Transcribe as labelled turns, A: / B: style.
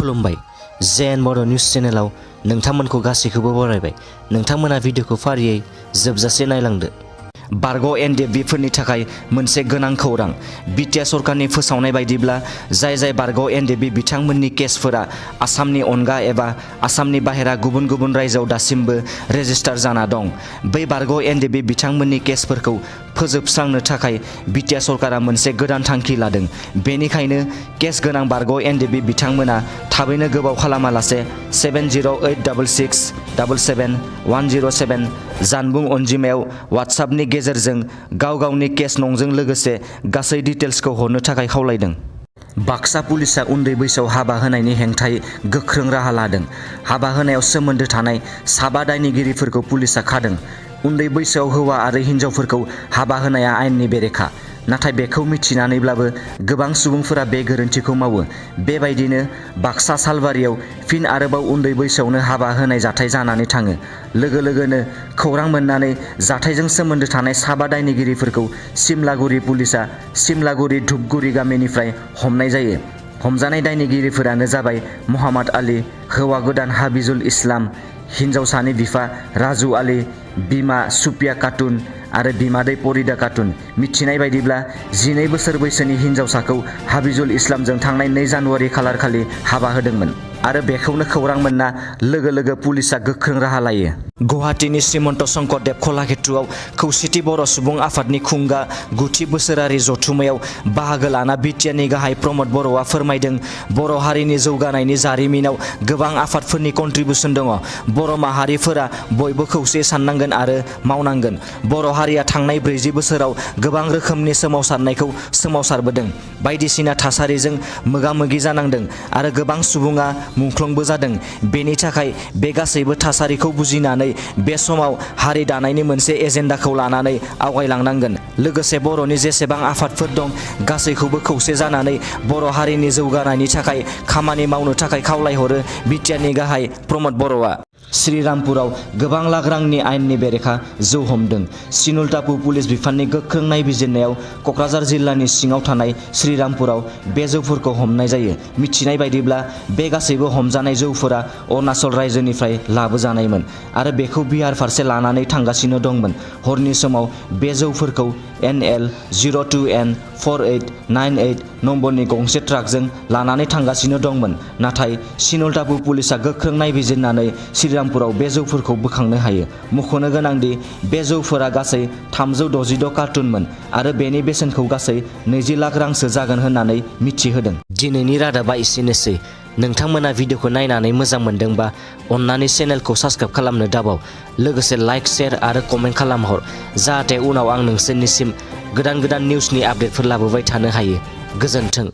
A: खुलुमबाय जेन बड' निउस चेनेलाव नोंथांमोनखौ गासैखौबो बरायबाय। नोंथांमोना भिडिअखौ फारियै जोबजासे नायलांदो। बारग' एनडिएफबि फोरनि थाखाय मोनसे गोनां खौरां। बिटिआर सरकारनि फोसावनाय बायदिब्ला जाय बारग' एनडिएफबि बिथांमोननि केसफोरा आसामनि अनगा एबा आसामनि बाहेरा गुबुन गुबुन रायजोआव दासिमबो रेजिस्टार जाना दं, बै बारग' एनडिएफबि बिथांमोननि केसफोरखौ फोजोबस्रांनो थाखाय बिटिआर सरकारा मोनसे गोदान थांखि लादों। बेनिखायनो केस गोनां बारग' एनडिएफबि बिथांमोना थाबैनो गोबाव खालामालासे 7086777107 जानबुं अनजिमायाव वाट्सएपनि गेजेरजों गाव-गावनि केस नंजों लोगोसे गासै डिटेल्सखौ हरनो थाखाय खावलायदों। बाक्सा पुलिसआ उन्दै बैसोआव हाबा होनायनि हेंथायै गोख्रों राहा लादों। हाबा होनायाव सोमोन्दो थानाय 7 दायनिगिरिफोरखौ पुलिसआ खादों। उन्दै बैसोआव हौवा आरो हिन्जावफोरखौ हाबा होनाया आयेननि बेरेखा। नाथाय बेखौ मिथिनानैब्लाबो गोबां सुबुंफोरा बे गोरोन्थिखौ मावो। बेबायदिनो बाक्सा सालबारियाव फिन आरोबाव उन्दै बैसोआवनो हाबा होनाय जाथाय जानानै थाङो। लोगो लोगोनो खौरां मोननानै जाथायजों सोमोन्दो थानाय 7 दायनिगिरिफोरखौ सिमलागुरि पुलिसआ सिमलागुरि धुपगुरि गामिनिफ्राय हमनाय जायो। हमजानाय दायनिगिरिफोरानो जाबाय मोहम्मद आली, हौवा गोदान हाबिजुल इस्लाम, हिन्जावसानि बिफा राजु आली, बिमा सुफिया खातुन आरो बिमादै फरिदा खातुन। मिथिनाय बायदिब्ला 12 बोसोर बैसोनि हिन्जावसाखौ हाबिजुल इस्लामजों थांनाय 2 जानुवारि खालारखालि हाबा होदोंमोन आरो बेखौनो खौरां मोनना लोगो लोगो पुलिसआ गोख्रों राहा लायो। गुवाहाटीनि श्रीमन्त शंकरदेव कलाक्षेत्रआव खौसेथि बर' सुबुं आफादनि खुंगा 9थि बोसोरारि जथुम्मायाव बाहागो लाना बिटिआरनि गाहाय प्रमद बर'आ फोरमायदों, बर' हारिनि जौगानायनि जारिमिनाव गोबां आफादफोरनि कन्ट्रिबिउसन दङ। बर' माहारिफोरा बयबो खौसे साननांगोन आरो मावनांगोन। बर' हारिया थांनाय 40 बोसोराव गोबां रोखोमनि सोमावसारनायखौ सोमावसारबोदों, बायदिसिना थासारिजों मोगा-मोगि जानांदों आरो गोबां सुबुङा मुंख्लंबो जादों। बेनि थाखाय बे गासैबो थासारिखौ बुजिनानै बे समाव हारि दानायनि मोनसे एजेन्डाखौ लानानै आवगायलांनांगोन। लोगोसे बर'नि जेसेबां आफादफोर दं गासैखौबो खौसे जानानै बर' हारिनि जौगानायनि थाखाय खामानि मावनो थाखाय खावलायहरो बिटिआरनि गाहाय प्रमद बर'आ। श्रीरामपुराव गोबां लाख रांनि आयेननि बेरेखा जौ हमदों। सिनुलटापु पुलिस बिफाननि गोख्रों नायबिजिरनायाव क'क्राझार जिल्लानि सिङाव थानाय श्रीरामपुराव बे जौफोरखौ हमनाय जायो। मिथिनाय बायदिब्ला बे गासैबो हमजानाय जौफोरा अरुणाचल रायजोनिफ्राय लाबोजानायमोन आरो बेखौ बिहार फारसे लानानै थांगासिनो दंमोन। हरनि समाव बे जौफोरखौ NL02N4898 नम्बरनि गंसे ट्राकजों लानानै थांगासिनो दंमोन। नाथाय सिनुलटापु पुलिसआ गोख्रों नायबिजिरनानै श्रीरामपुराव बे जौफोरखौ बोखांनो हायो। मख'नो गोनांदि बे जौफोरा गासै 366 कार्टुनमोन आरो बेनि बेसेनखौ गासै 20 लाख रांसो जागोन होननानै मिथिहोदों। दिनैनि रादाबा एसेनोसै। नोंथांमोना भिडिअखौ नायनानै मोजां मोनदोंबा अन्नानै चेनेलखौ साबस्क्राइब खालामनो दाबाव। लोगोसे लाइक, शेयार आरो कमेन्ट खालामहर, जाहाथे उनाव आं नोंसोरनिसिम गोदान निउसनि आपडेटफोर लाबोबाय थानो हायो। गोजोन्थों।